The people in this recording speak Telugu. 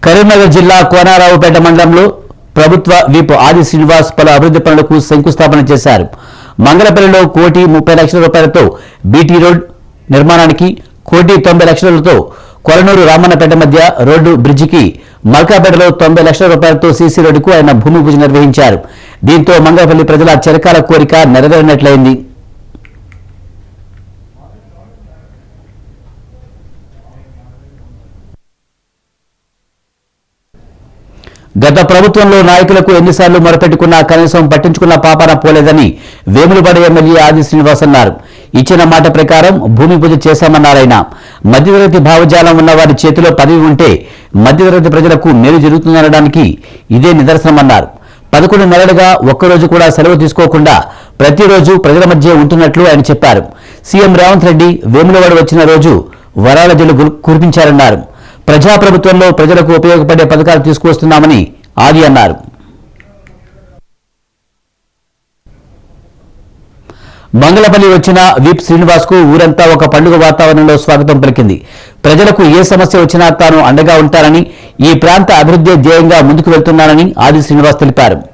కరీంనగర్ జిల్లా కోనరావుపేట మండలంలో ప్రభుత్వ విప్ ఆది శ్రీనివాస్ పలు అభివృద్ధి పనులకు శంకుస్థాపన చేశారు. మంగళపల్లిలో 1,30,00,000 రూపాయలతో బీటీ రోడ్ నిర్మాణానికి, 1,90,00,000తో కొలనూరు రామన్నపేట మధ్య రోడ్డు బ్రిడ్జికి, మల్కాపేటలో 90,00,000 రూపాయలతో సీసీ రోడ్డుకు ఆయన భూమి పూజ నిర్వహించారు. దీంతో మంగళపల్లి ప్రజల చిరకాల కోరిక నెరవేరినట్లయింది. గత ప్రభుత్వంలో నాయకులకు ఎన్నిసార్లు మొరపెట్టుకున్నా కనీసం పట్టించుకున్న పాపాన పోలేదని వేములవాడ ఎమ్మెల్యే ఆది శ్రీనివాస్ అన్నారు. ఇచ్చిన మాట ప్రకారం భూమి పూజ చేశామన్నారాయన. మధ్యతరగతి భావజాలం ఉన్న వారి చేతిలో పదవి ఉంటే మధ్యతరగతి ప్రజలకు మేలు జరుగుతుందనడానికి ఇదే నిదర్శనమన్నారు. 11 నెలలుగా ఒక్కరోజు కూడా సెలవు తీసుకోకుండా ప్రతిరోజు ప్రజల మధ్య ఉంటున్నట్లు ఆయన చెప్పారు. సీఎం రేవంత్ రెడ్డి వేములవాడ వచ్చిన రోజు వరాల జల్లు కురిపించారన్నారు. ప్రజాప్రభుత్వంలో ప్రజలకు ఉపయోగపడే పథకాలు తీసుకువస్తున్నామని ఆది అన్నారు. మంగళపల్లి వచ్చిన విప్ శ్రీనివాస్ కు ఊరంతా ఒక పండుగ వాతావరణంలో స్వాగతం పలికింది. ప్రజలకు ఏ సమస్య వచ్చినా తాను అండగా ఉంటానని, ఈ ప్రాంత అభివృద్ధి ధ్యేయంగా ముందుకు వెళ్తున్నానని ఆది శ్రీనివాస్ తెలిపారు.